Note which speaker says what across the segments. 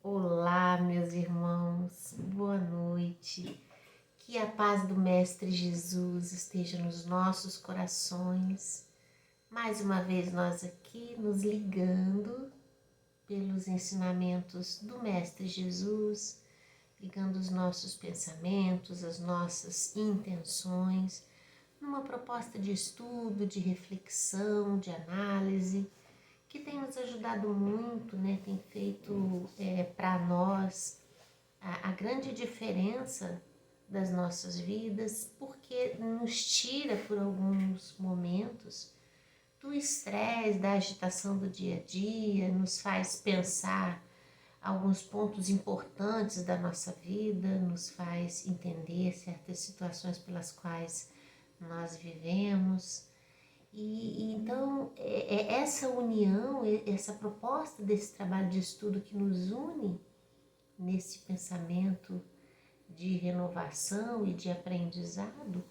Speaker 1: Olá, meus irmãos, boa noite. Que a paz do Mestre Jesus esteja nos nossos corações. Mais uma vez nós aqui nos ligando pelos ensinamentos do Mestre Jesus, ligando os nossos pensamentos, as nossas intenções, numa proposta de estudo, de reflexão, de análise, que tem nos ajudado muito, né? Tem feito para nós a grande diferença das nossas vidas, porque nos tira por alguns momentos do estresse, da agitação do dia a dia, nos faz pensar alguns pontos importantes da nossa vida, nos faz entender certas situações pelas quais nós vivemos. E então essa união, essa proposta desse trabalho de estudo que nos une nesse pensamento de renovação e de aprendizado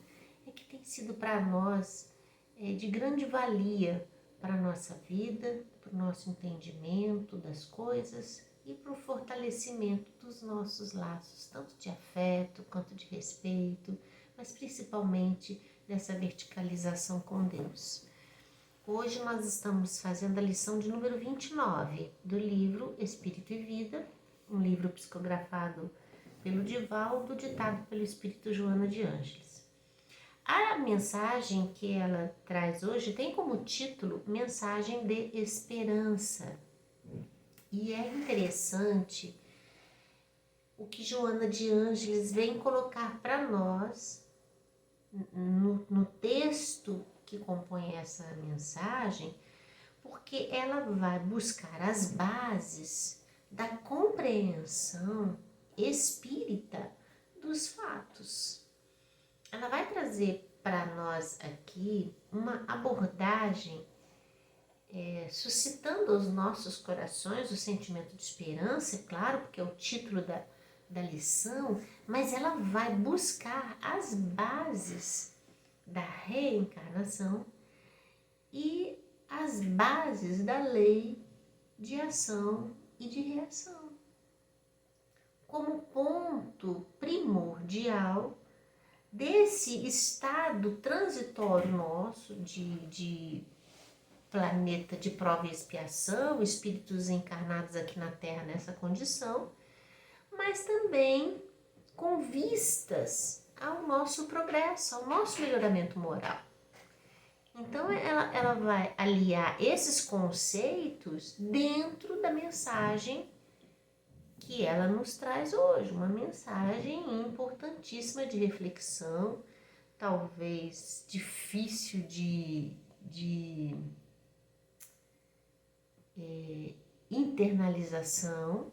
Speaker 1: é que tem sido para nós de grande valia para a nossa vida, para o nosso entendimento das coisas e para o fortalecimento dos nossos laços, tanto de afeto quanto de respeito, mas principalmente dessa verticalização com Deus. Hoje nós estamos fazendo a lição de número 29 do livro Espírito e Vida, um livro psicografado pelo Divaldo, ditado pelo Espírito Joana de Ângeles. A mensagem que ela traz hoje tem como título Mensagem de Esperança. E é interessante o que Joana de Ângeles vem colocar para nós no texto que compõe essa mensagem, porque ela vai buscar as bases da compreensão espírita dos fatos. Ela vai trazer para nós aqui uma abordagem suscitando aos nossos corações o sentimento de esperança, é claro, porque é o título da lição, mas ela vai buscar as bases da reencarnação e as bases da lei de ação e de reação, como ponto primordial desse estado transitório nosso de planeta de prova e expiação, espíritos encarnados aqui na Terra nessa condição, mas também com vistas ao nosso progresso, ao nosso melhoramento moral. Então ela vai aliar esses conceitos dentro da mensagem que ela nos traz hoje, uma mensagem importantíssima de reflexão, talvez difícil de internalização,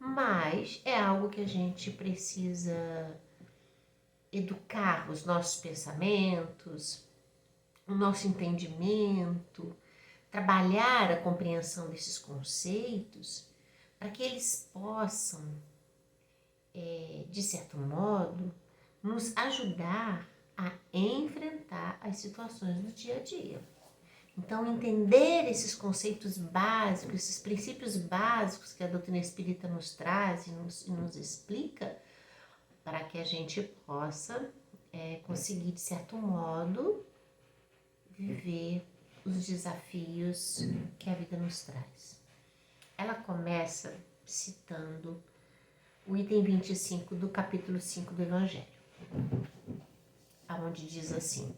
Speaker 1: mas é algo que a gente precisa educar os nossos pensamentos, o nosso entendimento, trabalhar a compreensão desses conceitos para que eles possam, de certo modo, nos ajudar a enfrentar as situações do dia a dia. Então, entender esses conceitos básicos, esses princípios básicos que a doutrina espírita nos traz e nos explica, para que a gente possa conseguir, de certo modo, viver os desafios que a vida nos traz. Ela começa citando o item 25 do capítulo 5 do Evangelho, onde diz assim: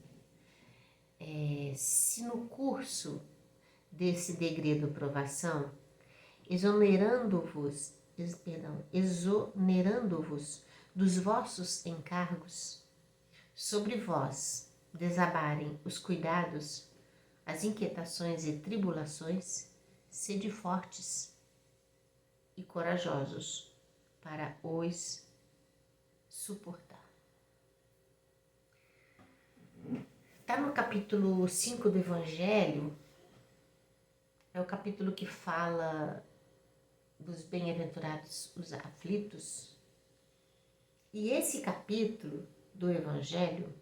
Speaker 1: se no curso desse degredo provação, exonerando-vos dos vossos encargos, sobre vós desabarem os cuidados, as inquietações e tribulações, sede fortes e corajosos para os suportar. Está no capítulo 5 do Evangelho, é o capítulo que fala dos bem-aventurados os aflitos. E esse capítulo do Evangelho,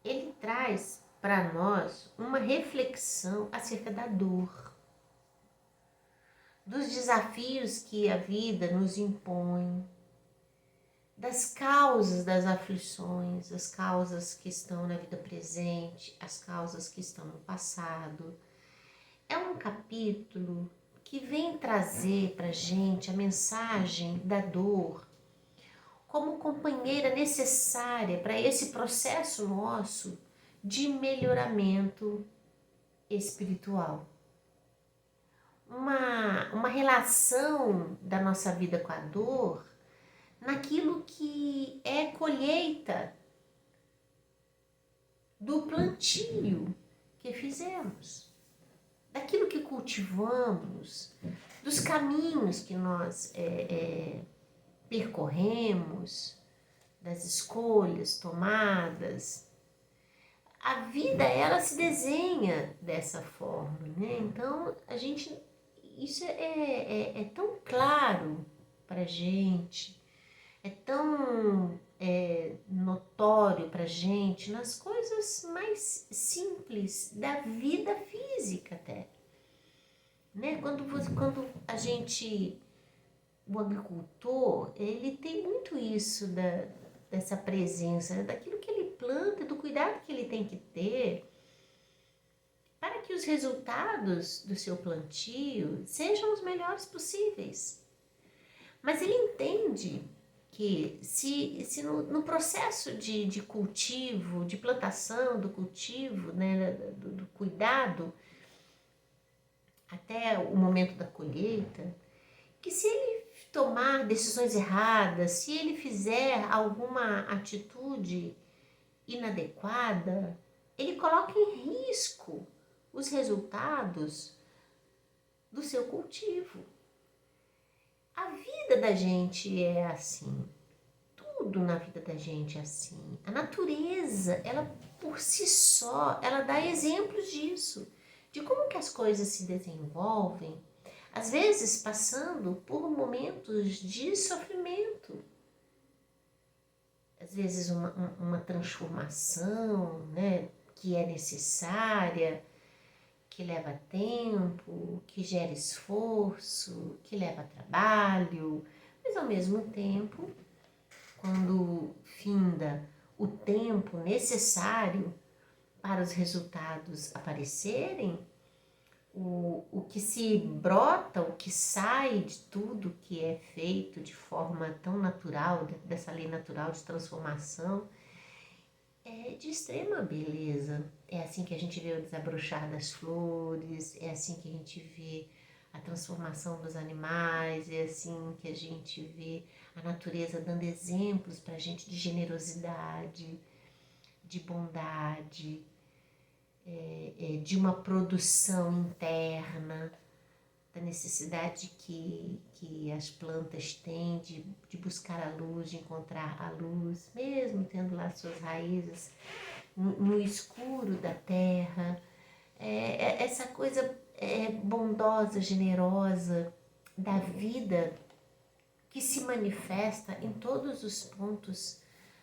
Speaker 1: ele traz para nós uma reflexão acerca da dor dos desafios que a vida nos impõe, das causas das aflições, as causas que estão na vida presente, as causas que estão no passado. É um capítulo que vem trazer para a gente a mensagem da dor como companheira necessária para esse processo nosso de melhoramento espiritual. Uma relação da nossa vida com a dor naquilo que é colheita do plantio que fizemos, daquilo que cultivamos, dos caminhos que nós percorremos, das escolhas tomadas. A vida, ela se desenha dessa forma, né? Então, isso é tão claro para a gente, é tão notório para a gente nas coisas mais simples da vida física até. Né? Quando a gente, o agricultor, ele tem muito isso dessa presença, né? Daquilo que ele planta, do cuidado que ele tem que ter para que os resultados do seu plantio sejam os melhores possíveis. Mas ele entende que se no processo de cultivo, de plantação do cultivo, né, do cuidado, até o momento da colheita, que se ele tomar decisões erradas, se ele fizer alguma atitude inadequada, ele coloca em risco os resultados do seu cultivo. A vida da gente é assim, tudo na vida da gente é assim. A natureza, ela por si só, ela dá exemplos disso, de como que as coisas se desenvolvem, às vezes passando por momentos de sofrimento, às vezes uma transformação, né, que é necessária, que leva tempo, que gera esforço, que leva trabalho, mas ao mesmo tempo, quando finda o tempo necessário para os resultados aparecerem, o que se brota, o que sai de tudo que é feito de forma tão natural, dessa lei natural de transformação, é de extrema beleza. É assim que a gente vê o desabrochar das flores, é assim que a gente vê a transformação dos animais, é assim que a gente vê a natureza dando exemplos para a gente de generosidade, de bondade, de uma produção interna, da necessidade que as plantas têm de buscar a luz, de encontrar a luz, mesmo tendo lá suas raízes no escuro da terra. Essa coisa bondosa, generosa da vida que se manifesta em todos os pontos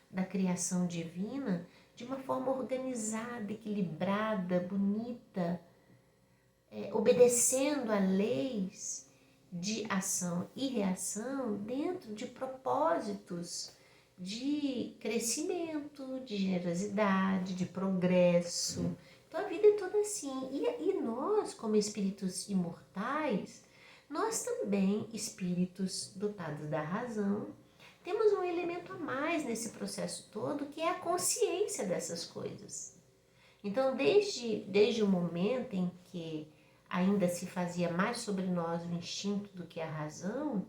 Speaker 1: da criação divina de uma forma organizada, equilibrada, bonita, obedecendo a leis de ação e reação dentro de propósitos de crescimento, de generosidade, de progresso. Então a vida é toda assim. E nós, como espíritos imortais, nós também, espíritos dotados da razão, temos um elemento a mais nesse processo todo, que é a consciência dessas coisas. Então, desde o momento em que ainda se fazia mais sobre nós o instinto do que a razão,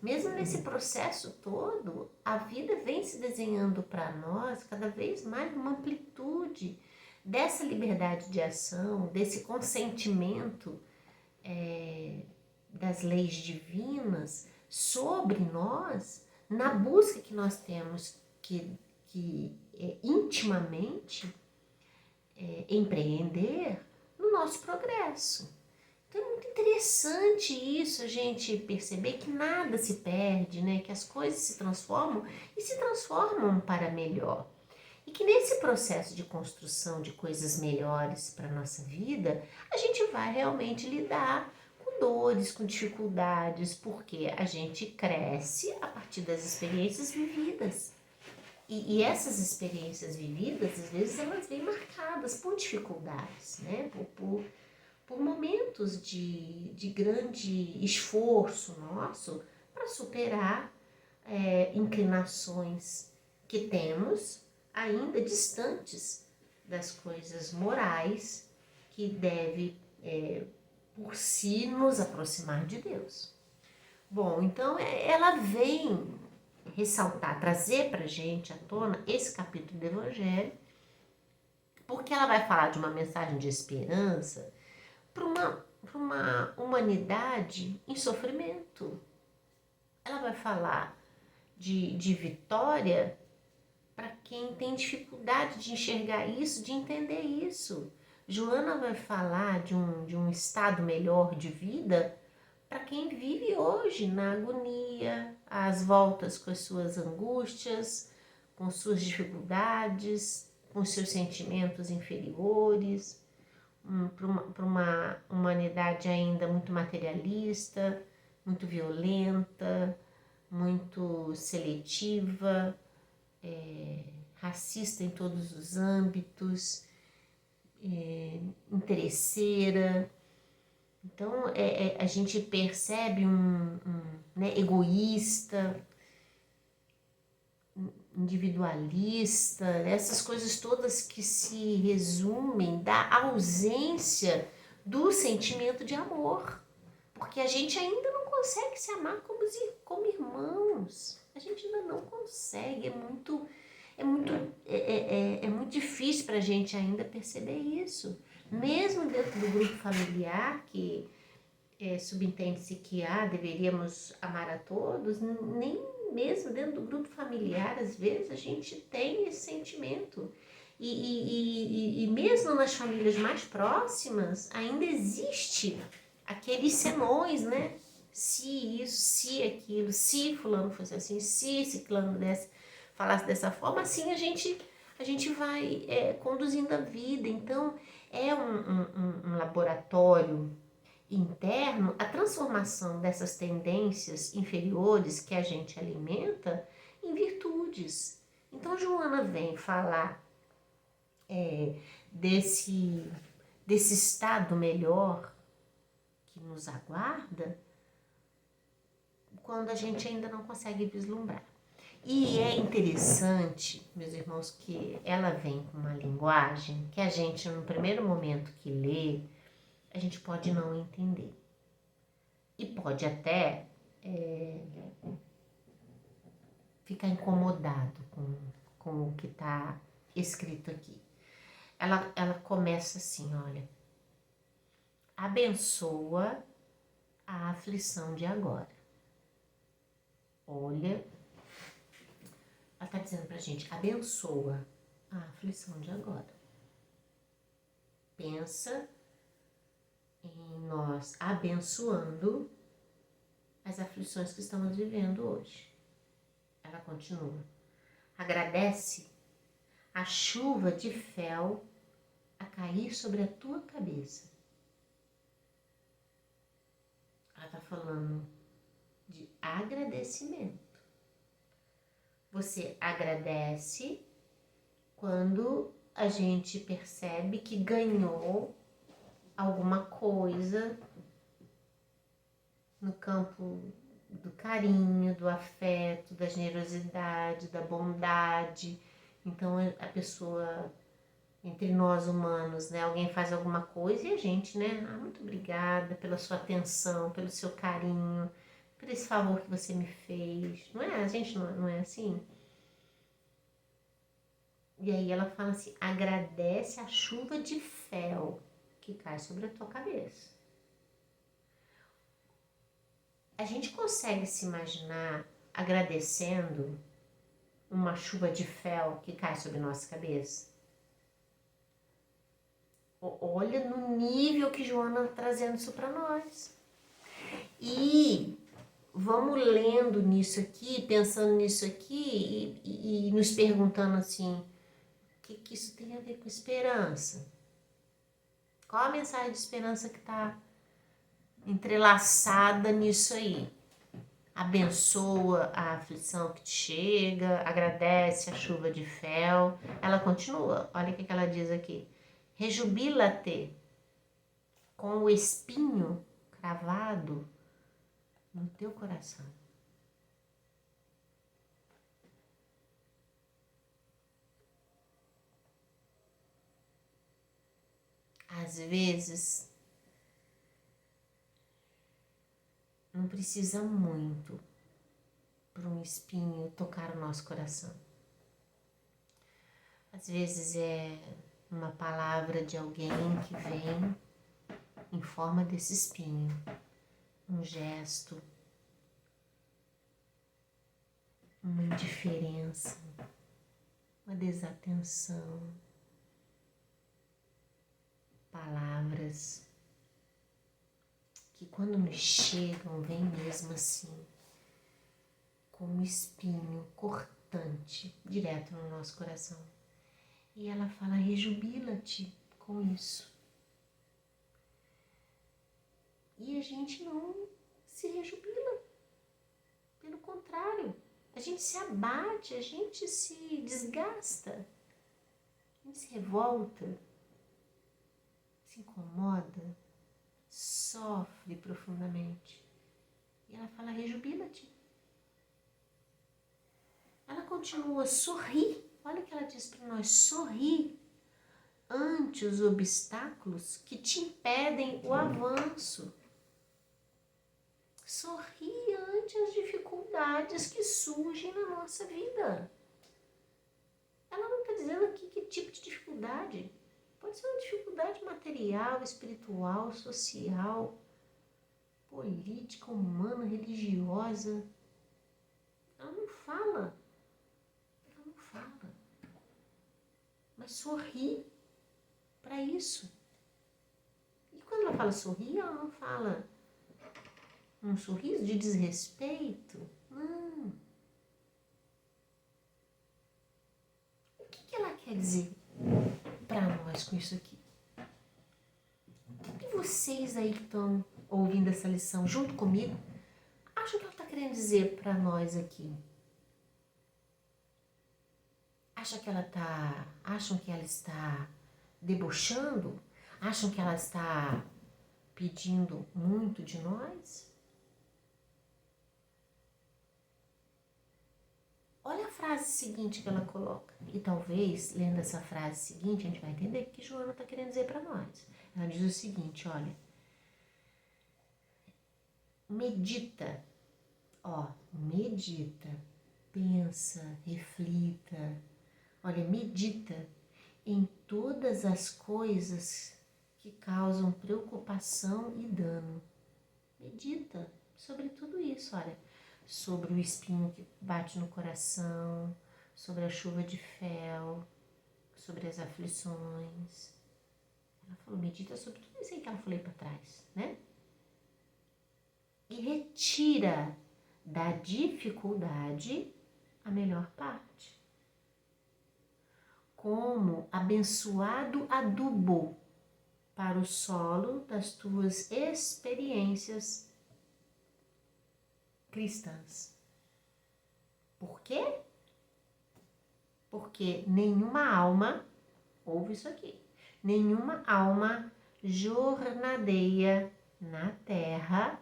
Speaker 1: mesmo nesse processo todo, a vida vem se desenhando para nós cada vez mais uma amplitude dessa liberdade de ação, desse consentimento das leis divinas sobre nós, na busca que nós temos que intimamente empreender no nosso progresso. Então é muito interessante isso, a gente perceber que nada se perde, né? Que as coisas se transformam e se transformam para melhor. E que nesse processo de construção de coisas melhores para a nossa vida, a gente vai realmente lidar com com dores, com dificuldades, porque a gente cresce a partir das experiências vividas. E essas experiências vividas, às vezes, elas vêm marcadas por dificuldades, né? Por momentos de grande esforço nosso para superar inclinações que temos ainda distantes das coisas morais que deve por si nos aproximar de Deus. Bom, então ela vem ressaltar, trazer para a gente à tona esse capítulo do Evangelho, porque ela vai falar de uma mensagem de esperança para uma humanidade em sofrimento. Ela vai falar de vitória para quem tem dificuldade de enxergar isso, de entender isso. Joana vai falar de um estado melhor de vida para quem vive hoje na agonia, às voltas com as suas angústias, com suas dificuldades, com seus sentimentos inferiores, para uma humanidade ainda muito materialista, muito violenta, muito seletiva, racista em todos os âmbitos, interesseira. Então, a gente percebe né, egoísta, individualista, essas coisas todas que se resumem da ausência do sentimento de amor. Porque a gente ainda não consegue se amar como irmãos. A gente ainda não consegue, é muito difícil para a gente ainda perceber isso. Mesmo dentro do grupo familiar, que subentende-se que deveríamos amar a todos, nem mesmo dentro do grupo familiar, às vezes, a gente tem esse sentimento. E mesmo nas famílias mais próximas, ainda existe aqueles senões, né? Se isso, se aquilo, se fulano fosse assim, se ciclano falasse dessa forma, assim a gente vai conduzindo a vida. Então, é um laboratório interno a transformação dessas tendências inferiores que a gente alimenta em virtudes. Então, Joana vem falar desse estado melhor que nos aguarda quando a gente ainda não consegue vislumbrar. E é interessante, meus irmãos, que ela vem com uma linguagem que a gente, no primeiro momento que lê, a gente pode não entender. E pode até ficar incomodado com o que está escrito aqui. Ela começa assim, olha: abençoa a aflição de agora. Olha, ela está dizendo pra gente: abençoa a aflição de agora. Pensa em nós abençoando as aflições que estamos vivendo hoje. Ela continua: agradece a chuva de fel a cair sobre a tua cabeça. Ela está falando de agradecimento. Você agradece quando a gente percebe que ganhou alguma coisa no campo do carinho, do afeto, da generosidade, da bondade. Então a pessoa, entre nós humanos, né, alguém faz alguma coisa e a gente, né, muito obrigada pela sua atenção, pelo seu carinho, por esse favor que você me fez. Não é? A gente não é assim? E aí ela fala assim: agradece a chuva de fel que cai sobre a tua cabeça. A gente consegue se imaginar agradecendo uma chuva de fel que cai sobre nossa cabeça? Olha no nível que Joana está trazendo isso para nós. E vamos lendo nisso aqui, pensando nisso aqui e nos perguntando assim: o que isso tem a ver com esperança? Qual a mensagem de esperança que está entrelaçada nisso aí. Abençoa a aflição que te chega, agradece a chuva de fel. Ela continua, olha o que ela diz aqui. Rejubila-te com o espinho cravado no teu coração. Às vezes, não precisa muito para um espinho tocar o nosso coração. Às vezes é uma palavra de alguém que vem em forma desse espinho, um gesto, uma indiferença, uma desatenção, palavras que quando nos chegam vem mesmo assim, como um espinho cortante direto no nosso coração. E ela fala, rejubila-te com isso. E a gente não se rejubila. Pelo contrário, a gente se abate, a gente se desgasta, a gente se revolta, se incomoda, sofre profundamente. E ela fala, rejubila-te. Ela continua, sorri. Olha o que ela diz para nós, sorri ante os obstáculos que te impedem o avanço. Sorri ante as dificuldades que surgem na nossa vida. Ela não está dizendo aqui que tipo de dificuldade. Pode ser uma dificuldade material, espiritual, social, política, humana, religiosa. Ela não fala. Mas sorri para isso. E quando ela fala sorrir, ela não fala um sorriso de desrespeito. Não. O que ela quer dizer para nós com isso aqui? O que vocês aí que estão ouvindo essa lição junto comigo acham que ela está querendo dizer para nós aqui? Acham que ela está debochando? Acham que ela está pedindo muito de nós? Olha a frase seguinte que ela coloca. E talvez, lendo essa frase seguinte, a gente vai entender o que Joana está querendo dizer para nós. Ela diz o seguinte, olha. Medita. Medita. Pensa, reflita. Olha, medita em todas as coisas que causam preocupação e dano. Medita sobre tudo isso, olha. Sobre o espinho que bate no coração, sobre a chuva de fel, sobre as aflições. Ela falou, medita sobre tudo isso aí que ela falou para trás, né? E retira da dificuldade a melhor parte. Como abençoado adubo para o solo das tuas experiências cristãs. Por quê? Porque nenhuma alma, ouve isso aqui, nenhuma alma jornadeia na terra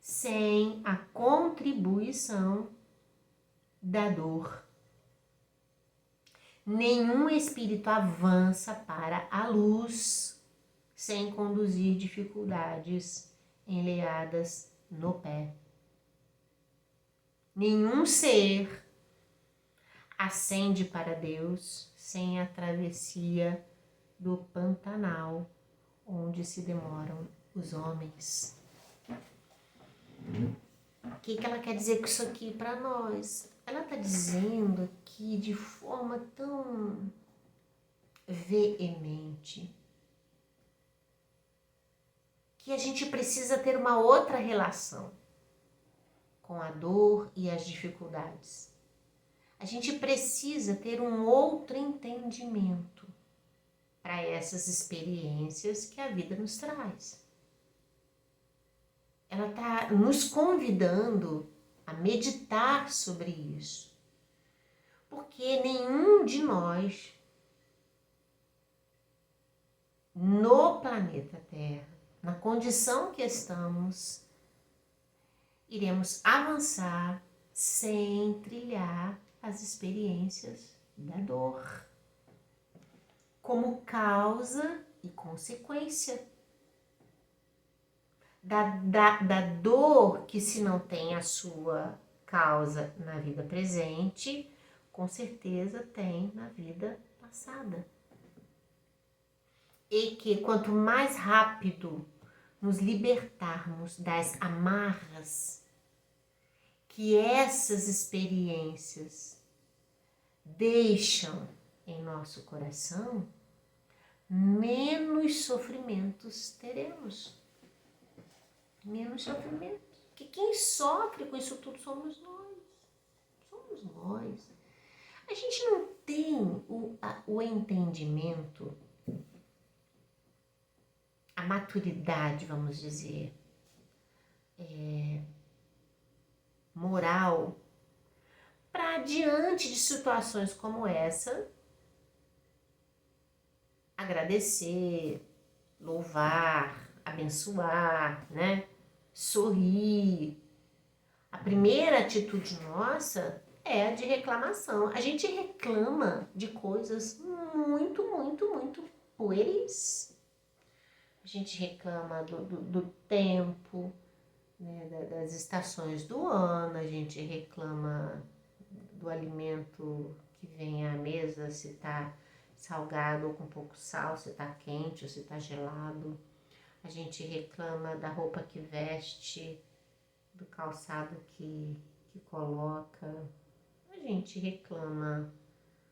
Speaker 1: sem a contribuição da dor. Nenhum espírito avança para a luz sem conduzir dificuldades enleadas no pé. Nenhum ser ascende para Deus sem a travessia do Pantanal, onde se demoram os homens. O que ela quer dizer com isso aqui para nós? Ela está dizendo aqui de forma tão veemente que a gente precisa ter uma outra relação com a dor e as dificuldades. A gente precisa ter um outro entendimento para essas experiências que a vida nos traz. ela está nos convidando a meditar sobre isso. Porque nenhum de nós no planeta Terra, na condição que estamos, iremos avançar sem trilhar as experiências da dor como causa e consequência da dor que, se não tem a sua causa na vida presente, com certeza tem na vida passada. E que quanto mais rápido nos libertarmos das amarras que essas experiências deixam em nosso coração, menos sofrimentos teremos. Menos sofrimento. Porque quem sofre com isso tudo somos nós. Somos nós. A gente não tem o entendimento, a maturidade, vamos dizer, moral, para diante de situações como essa, agradecer, louvar, abençoar, né? Sorrir. A primeira atitude nossa é a de reclamação. A gente reclama de coisas muito, muito, muito pueris. A gente reclama do tempo, né? Das estações do ano, a gente reclama do alimento que vem à mesa, se está salgado ou com pouco sal, se está quente ou se está gelado. A gente reclama da roupa que veste, do calçado que coloca. A gente reclama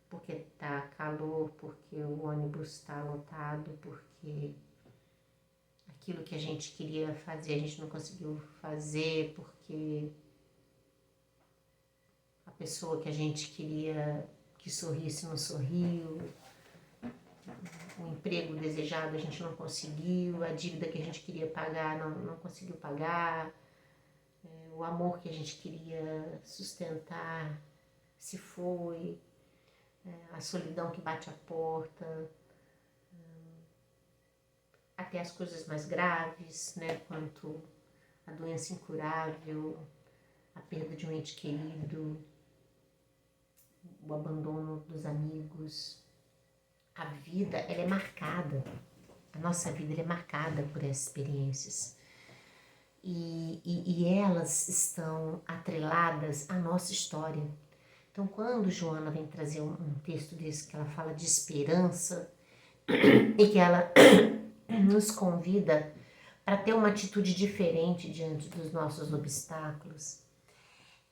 Speaker 1: porque tá calor, porque o ônibus está lotado, porque aquilo que a gente queria fazer a gente não conseguiu fazer, porque a pessoa que a gente queria que sorrisse não sorriu. O emprego desejado a gente não conseguiu, a dívida que a gente queria pagar não conseguiu pagar, o amor que a gente queria sustentar se foi, a solidão que bate a porta, até as coisas mais graves, né, quanto a doença incurável, a perda de um ente querido, o abandono dos amigos. A vida, ela é marcada, a nossa vida ela é marcada por essas experiências. E elas estão atreladas à nossa história. Então, quando Joana vem trazer um texto desse, que ela fala de esperança, e que ela nos convida para ter uma atitude diferente diante dos nossos obstáculos,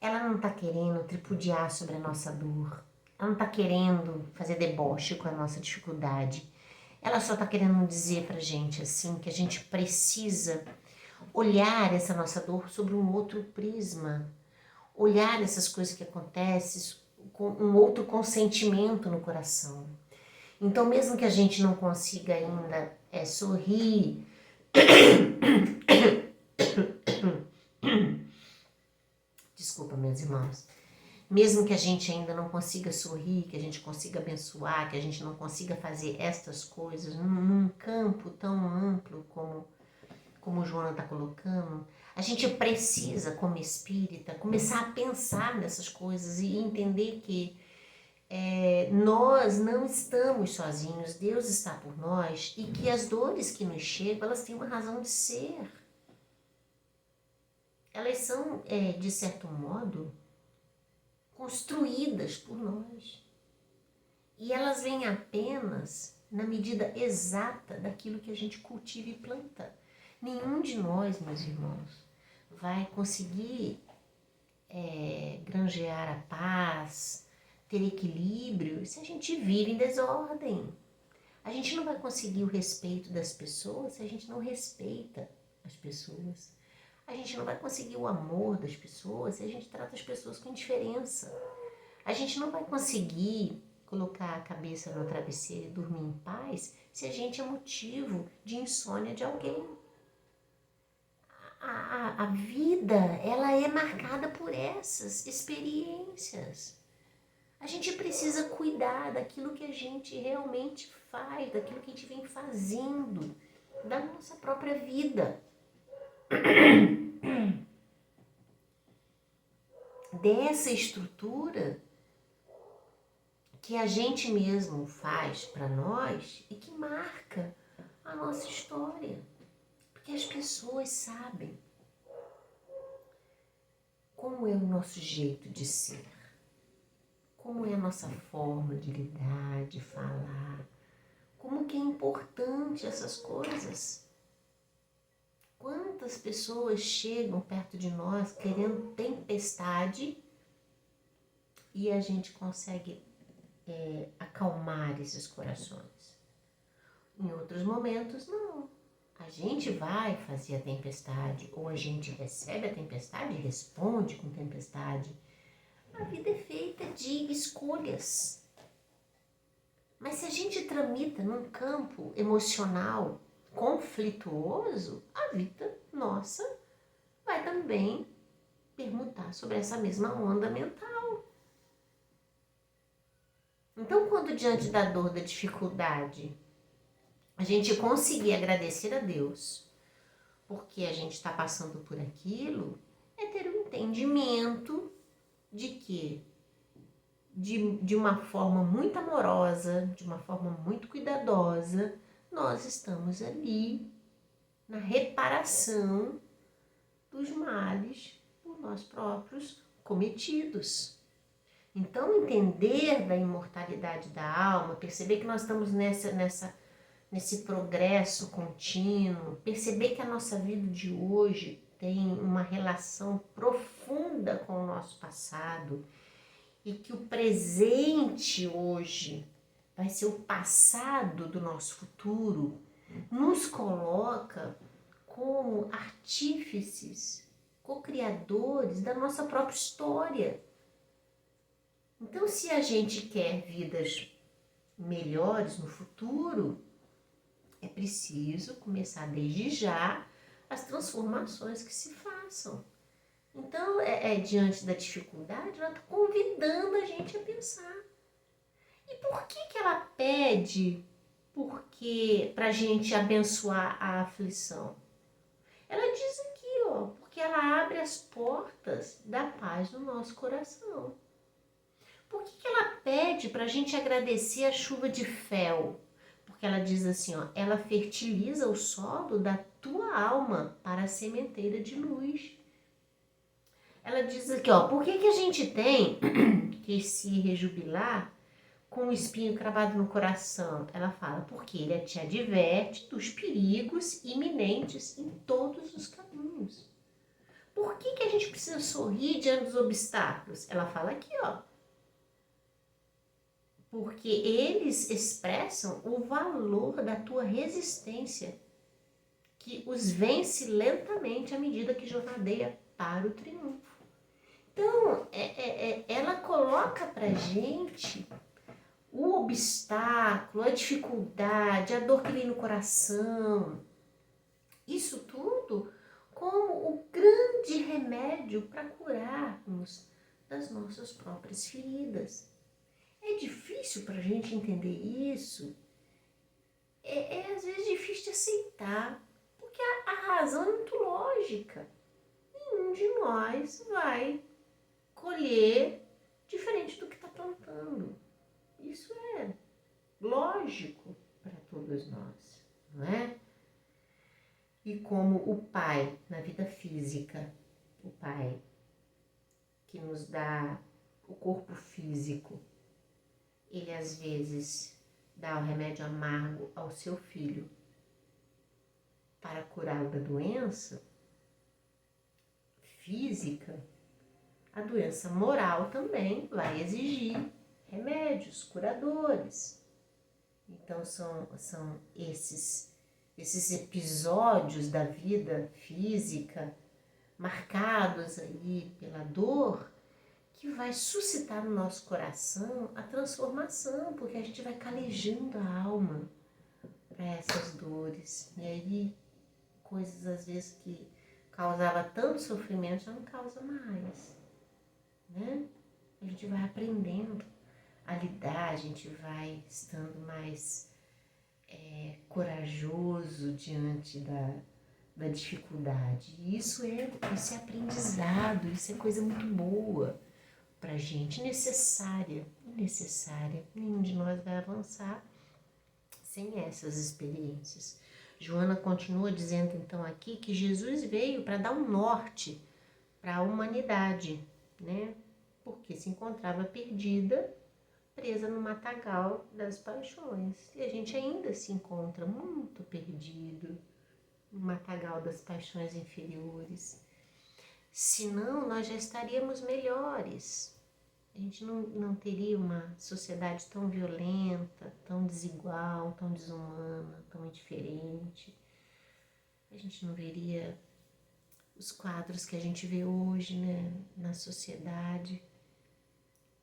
Speaker 1: ela não está querendo tripudiar sobre a nossa dor, ela não está querendo fazer deboche com a nossa dificuldade. Ela só está querendo dizer pra gente assim que a gente precisa olhar essa nossa dor sobre um outro prisma. Olhar essas coisas que acontecem com um outro consentimento no coração. Então, mesmo que a gente não consiga ainda sorrir, desculpa, meus irmãos, mesmo que a gente ainda não consiga sorrir, que a gente consiga abençoar, que a gente não consiga fazer estas coisas num campo tão amplo como o Joana está colocando, a gente precisa, como espírita, começar a pensar nessas coisas e entender que nós não estamos sozinhos, Deus está por nós e que as dores que nos chegam, elas têm uma razão de ser. Elas são, de certo modo, construídas por nós. E elas vêm apenas na medida exata daquilo que a gente cultiva e planta. Nenhum de nós, meus irmãos, vai conseguir granjear a paz, ter equilíbrio, se a gente vive em desordem. A gente não vai conseguir o respeito das pessoas se a gente não respeita as pessoas. A gente não vai conseguir o amor das pessoas se a gente trata as pessoas com indiferença. A gente não vai conseguir colocar a cabeça no travesseiro e dormir em paz se a gente é motivo de insônia de alguém. A vida, ela é marcada por essas experiências. A gente precisa cuidar daquilo que a gente realmente faz, daquilo que a gente vem fazendo, da nossa própria vida. Dessa estrutura que a gente mesmo faz para nós e que marca a nossa história. Porque as pessoas sabem como é o nosso jeito de ser, como é a nossa forma de lidar, de falar, como que é importante essas coisas. Quantas pessoas chegam perto de nós querendo tempestade e a gente consegue acalmar esses corações. Em outros momentos, não. A gente vai fazer a tempestade, ou a gente recebe a tempestade e responde com tempestade. A vida é feita de escolhas. Mas se a gente tramita num campo emocional conflituoso, a vida nossa vai também permutar sobre essa mesma onda mental. Então, quando diante da dor, da dificuldade, a gente conseguir agradecer a Deus porque a gente está passando por aquilo, é ter um entendimento de que, de uma forma muito amorosa, de uma forma muito cuidadosa, nós estamos ali na reparação dos males por nós próprios cometidos. Então, entender da imortalidade da alma, perceber que nós estamos nesse progresso contínuo, perceber que a nossa vida de hoje tem uma relação profunda com o nosso passado e que o presente hoje vai ser o passado do nosso futuro, nos coloca como artífices, co-criadores da nossa própria história. Então, se a gente quer vidas melhores no futuro, é preciso começar desde já as transformações que se façam. Então, diante da dificuldade, ela está convidando a gente a pensar. E por que ela pede para a gente abençoar a aflição? Ela diz aqui, porque ela abre as portas da paz no nosso coração. Por que ela pede para a gente agradecer a chuva de fel? Porque ela diz assim, ela fertiliza o solo da tua alma para a sementeira de luz. Ela diz aqui, por que a gente tem que se rejubilar com o espinho cravado no coração? Ela fala, porque ele te adverte dos perigos iminentes em todos os caminhos. Por que a gente precisa sorrir diante dos obstáculos? Ela fala aqui, porque eles expressam o valor da tua resistência, que os vence lentamente à medida que jornadeia para o triunfo. Então, ela coloca pra gente o obstáculo, a dificuldade, a dor que vem no coração, isso tudo como o grande remédio para curarmos das nossas próprias feridas. É difícil para a gente entender isso, às vezes difícil de aceitar, porque a razão é muito lógica. Nenhum de nós vai colher diferente do que está plantando. Isso é lógico para todos nós, não é? E como o Pai, na vida física, o Pai que nos dá o corpo físico, ele às vezes dá o remédio amargo ao seu filho para curá-lo da doença física, a doença moral também vai exigir remédios curadores. Então são esses episódios da vida física marcados aí pela dor que vai suscitar no nosso coração a transformação, porque a gente vai calejando a alma para essas dores. E aí coisas às vezes que causava tanto sofrimento, já não causa mais, né? A gente vai aprendendo a lidar, a gente vai estando mais corajoso diante da dificuldade. E isso é aprendizado, isso é coisa muito boa pra gente, necessária, necessária. Nenhum de nós vai avançar sem essas experiências. Joana continua dizendo então aqui que Jesus veio para dar um norte para a humanidade, né? Porque se encontrava perdida, presa no matagal das paixões. E a gente ainda se encontra muito perdido no matagal das paixões inferiores. Senão, nós já estaríamos melhores. A gente não teria uma sociedade tão violenta, tão desigual, tão desumana, tão indiferente. A gente não veria os quadros que a gente vê hoje, né, na sociedade.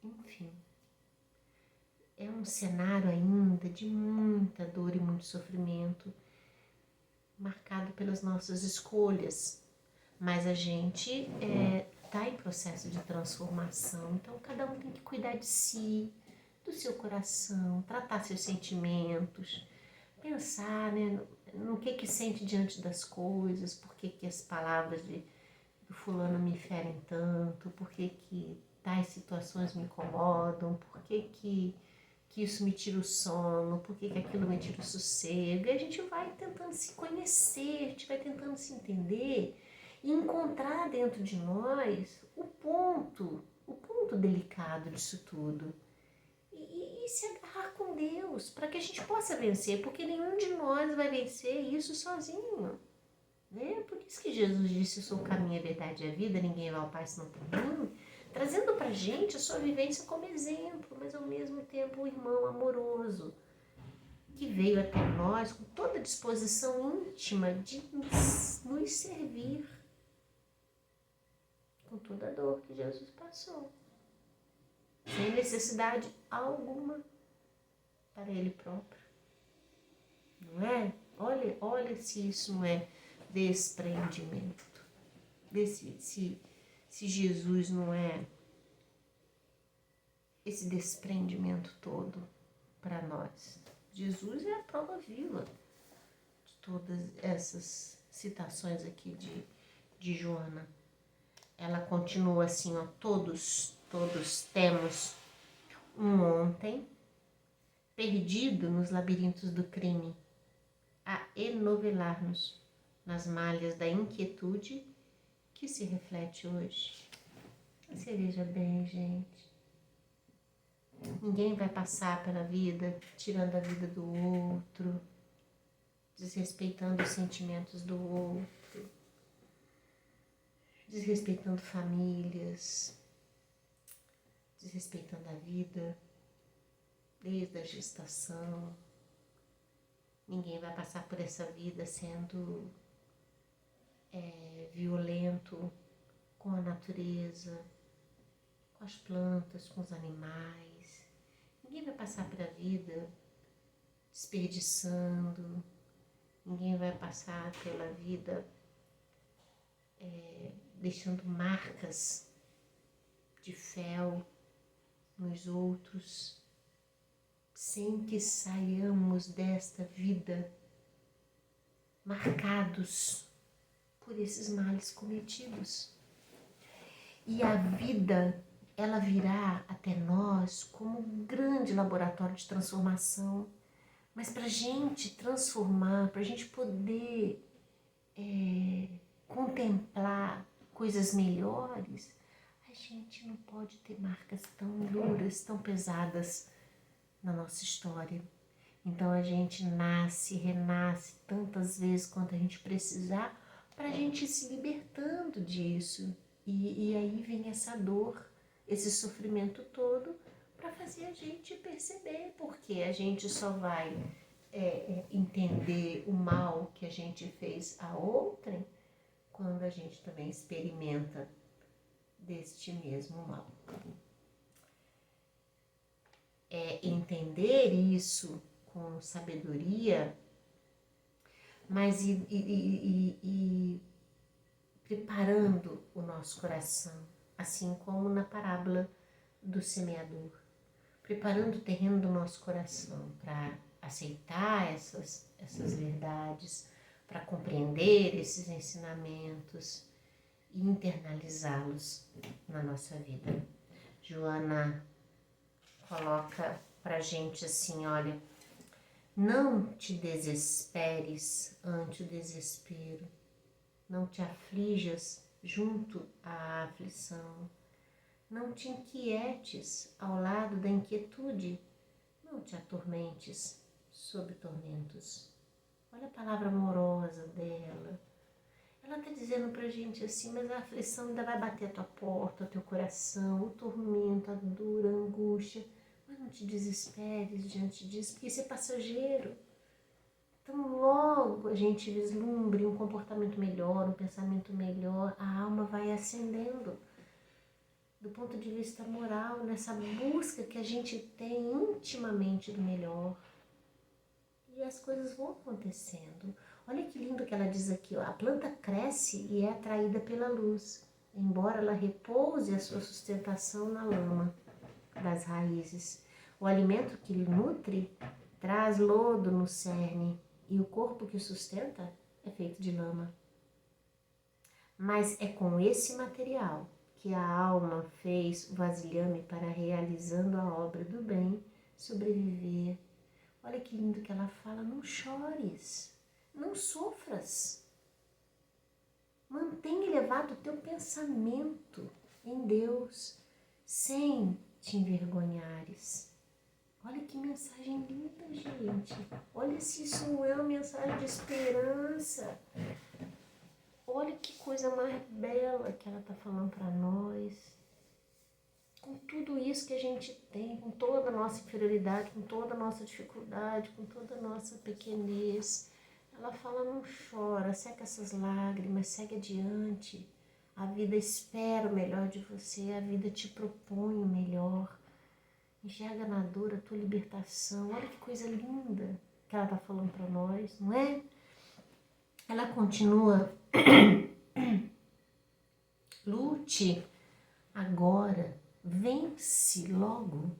Speaker 1: Enfim, é um cenário ainda de muita dor e muito sofrimento, marcado pelas nossas escolhas. Mas a gente está em processo de transformação, então cada um tem que cuidar de si, do seu coração, tratar seus sentimentos, pensar, né, no que sente diante das coisas, por que as palavras do fulano me ferem tanto, por que tais situações me incomodam, por que isso me tira o sono, por que aquilo me tira o sossego. E a gente vai tentando se conhecer, a gente vai tentando se entender e encontrar dentro de nós o ponto delicado disso tudo. E se agarrar com Deus, para que a gente possa vencer, porque nenhum de nós vai vencer isso sozinho. Né? Por isso que Jesus disse: eu sou o caminho, a verdade e a vida, ninguém vai ao Pai senão por mim, trazendo para a gente a sua vivência como exemplo, mas ao mesmo tempo um irmão amoroso, que veio até nós com toda a disposição íntima de nos servir, com toda a dor que Jesus passou, sem necessidade alguma para Ele próprio. Não é? Olha se isso não é desprendimento. Se Jesus não é esse desprendimento todo para nós. Jesus é a prova viva de todas essas citações aqui de Joana. Ela continua assim, ó, todos temos um ontem perdido nos labirintos do crime, a enovelar-nos nas malhas da inquietude que se reflete hoje. Você veja bem, gente. Ninguém vai passar pela vida tirando a vida do outro, desrespeitando os sentimentos do outro, desrespeitando famílias, desrespeitando a vida desde a gestação. Ninguém vai passar por essa vida sendo violento com a natureza, com as plantas, com os animais. Ninguém vai passar pela vida desperdiçando. Ninguém vai passar pela vida deixando marcas de fel nos outros, sem que saiamos desta vida marcados por esses males cometidos. E a vida, ela virá até nós como um grande laboratório de transformação. Mas para a gente transformar, para a gente poder contemplar coisas melhores, a gente não pode ter marcas tão duras, tão pesadas na nossa história. Então a gente nasce, renasce tantas vezes quanto a gente precisar para a gente ir se libertando disso. E aí vem essa dor, esse sofrimento todo para fazer a gente perceber, porque a gente só vai entender o mal que a gente fez a outrem quando a gente também experimenta deste mesmo mal. Entender isso com sabedoria, mas preparando o nosso coração, assim como na parábola do semeador, preparando o terreno do nosso coração para aceitar essas verdades, para compreender esses ensinamentos e internalizá-los na nossa vida. Joana coloca pra gente assim, olha, não te desesperes ante o desespero, não te aflijas junto à aflição, não te inquietes ao lado da inquietude, não te atormentes sob tormentos. Olha a palavra amorosa dela. Ela está dizendo pra gente assim, mas a aflição ainda vai bater a tua porta, o teu coração, o tormento, a dor, a angústia. Mas não te desesperes diante disso, porque isso é passageiro. Então logo a gente vislumbre um comportamento melhor, um pensamento melhor, a alma vai ascendendo. Do ponto de vista moral, nessa busca que a gente tem intimamente do melhor. E as coisas vão acontecendo. Olha que lindo que ela diz aqui, ó, a planta cresce e é atraída pela luz, embora ela repouse a sua sustentação na lama das raízes. O alimento que lhe nutre traz lodo no cerne e o corpo que o sustenta é feito de lama. Mas é com esse material que a alma fez o vasilhame para, realizando a obra do bem, sobreviver. Olha que lindo que ela fala, não chores, não sofras. Mantenha elevado o teu pensamento em Deus, sem te envergonhares. Olha que mensagem linda, gente. Olha se isso não é uma mensagem de esperança. Olha que coisa mais bela que ela está falando para nós. Com tudo isso que a gente tem, com toda a nossa inferioridade, com toda a nossa dificuldade, com toda a nossa pequenez, ela fala, não chora, seca essas lágrimas, segue adiante. A vida espera o melhor de você, a vida te propõe o melhor. Enxerga na dor a tua libertação. Olha que coisa linda que ela está falando para nós, não é? Ela continua, lute agora, vence logo,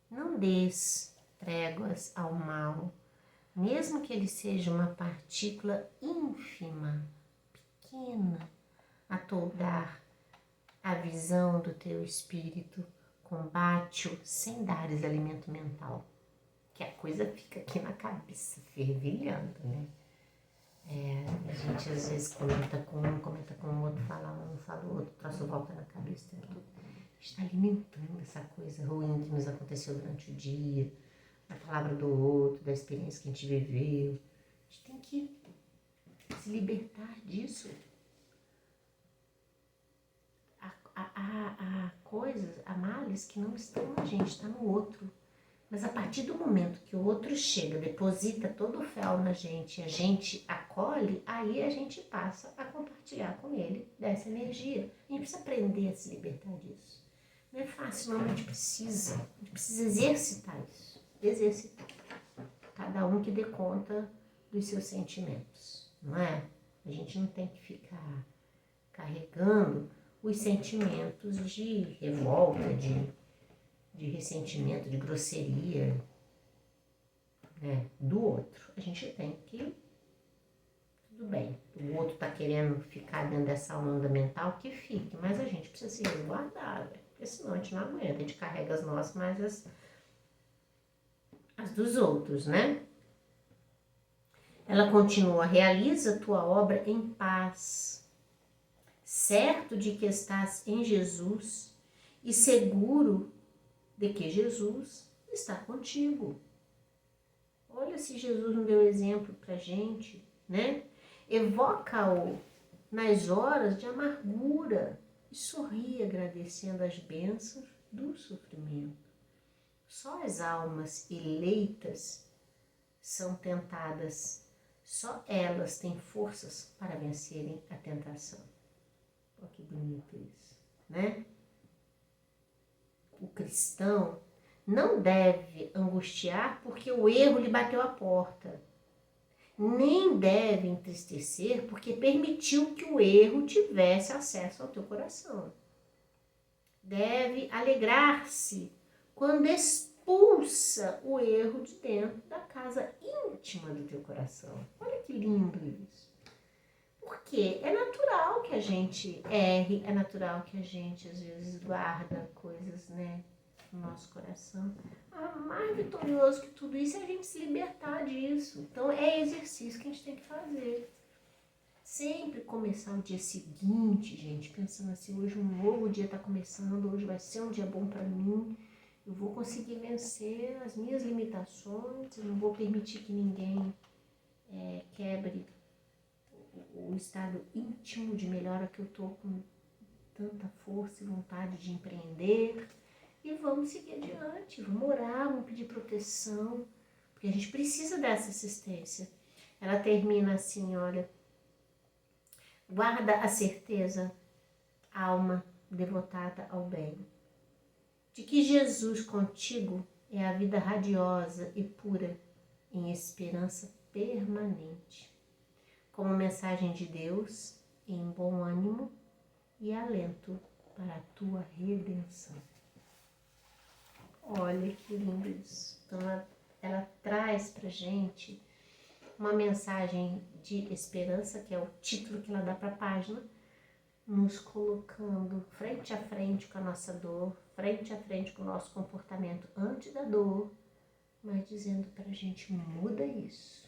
Speaker 1: não dês tréguas ao mal, mesmo que ele seja uma partícula ínfima, pequena, a toldar a visão do teu espírito, combate-o sem dares alimento mental, que a coisa fica aqui na cabeça, fervilhando, né? A gente às vezes comenta com um, comenta com o outro, fala um, fala o outro, troço volta na cabeça, tudo. A gente está alimentando essa coisa ruim que nos aconteceu durante o dia, da palavra do outro, da experiência que a gente viveu. A gente tem que se libertar disso. Há coisas, há males que não estão na gente, está no outro. Mas a partir do momento que o outro chega, deposita todo o fel na gente, a gente acolhe, aí a gente passa a compartilhar com ele dessa energia. A gente precisa aprender a se libertar disso. Não é fácil, não, a gente precisa exercitar isso. Exercitar. Cada um que dê conta dos seus sentimentos, não é? A gente não tem que ficar carregando os sentimentos de revolta, de ressentimento, de grosseria, né, do outro. A gente tem que, tudo bem, o outro tá querendo ficar dentro dessa onda mental, que fique, mas a gente precisa se resguardar, véio, porque senão a gente não aguenta, a gente carrega as nossas, mas as dos outros, né? Ela continua, realiza a tua obra em paz, certo de que estás em Jesus e seguro de que Jesus está contigo. Olha se Jesus não deu exemplo pra gente, né? Evoca-o nas horas de amargura e sorri agradecendo as bênçãos do sofrimento. Só as almas eleitas são tentadas, só elas têm forças para vencerem a tentação. Olha que bonito isso, né? O cristão não deve angustiar porque o erro lhe bateu à porta. nem deve entristecer porque permitiu que o erro tivesse acesso ao teu coração. Deve alegrar-se quando expulsa o erro de dentro da casa íntima do teu coração. Olha que lindo isso. Porque é natural que a gente erre, é natural que a gente às vezes guarda coisas, né, no nosso coração. Mais vitorioso que tudo isso é a gente se libertar disso. Então é exercício que a gente tem que fazer. Sempre começar o dia seguinte, gente, pensando assim, hoje um novo dia está começando, hoje vai ser um dia bom para mim, eu vou conseguir vencer as minhas limitações, eu não vou permitir que ninguém quebre o estado íntimo de melhora que eu estou com tanta força e vontade de empreender. E vamos seguir adiante, vamos orar, vamos pedir proteção, porque a gente precisa dessa assistência. Ela termina assim, olha, guarda a certeza, alma devotada ao bem, de que Jesus contigo é a vida radiosa e pura, em esperança permanente, como mensagem de Deus, em bom ânimo e alento para a tua redenção. Olha que lindo isso. Então ela traz pra gente uma mensagem de esperança, que é o título que ela dá para a página, nos colocando frente a frente com a nossa dor, frente a frente com o nosso comportamento antes da dor, mas dizendo pra gente, muda isso.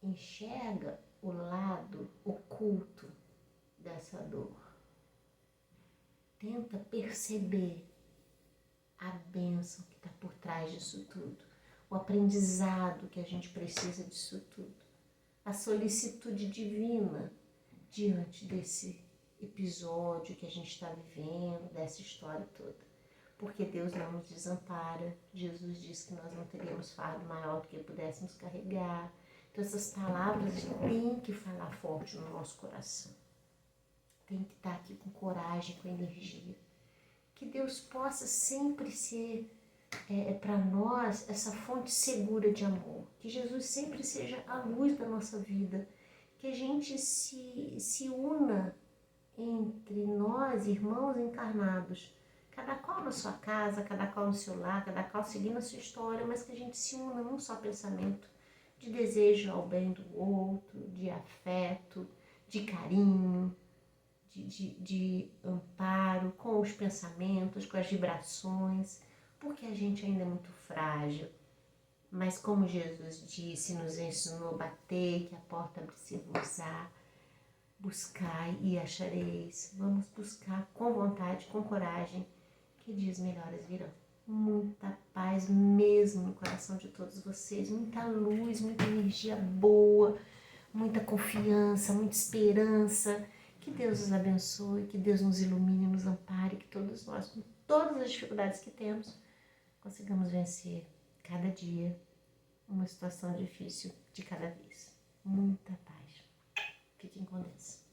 Speaker 1: Enxerga o lado oculto dessa dor. Tenta perceber a bênção que está por trás disso tudo, o aprendizado que a gente precisa disso tudo, a solicitude divina diante desse episódio que a gente está vivendo, dessa história toda. Porque Deus não nos desampara, Jesus disse que nós não teríamos fardo maior do que pudéssemos carregar. Então essas palavras têm que falar forte no nosso coração. Tem que estar aqui com coragem, com energia. Que Deus possa sempre ser para nós essa fonte segura de amor. Que Jesus sempre seja a luz da nossa vida. Que a gente se una entre nós, irmãos encarnados. Cada qual na sua casa, cada qual no seu lar, cada qual seguindo a sua história, mas que a gente se una num só pensamento de desejo ao bem do outro, de afeto, de carinho, de amparo com os pensamentos, com as vibrações, porque a gente ainda é muito frágil. Mas como Jesus disse, nos ensinou a bater, que a porta abre-se-vos-á, buscai e achareis. Vamos buscar com vontade, com coragem, que dias melhores virão. Muita paz mesmo no coração de todos vocês, muita luz, muita energia boa, muita confiança, muita esperança. Que Deus os abençoe, que Deus nos ilumine, nos ampare, que todos nós, com todas as dificuldades que temos, consigamos vencer cada dia uma situação difícil de cada vez. Muita paz. Fiquem com Deus.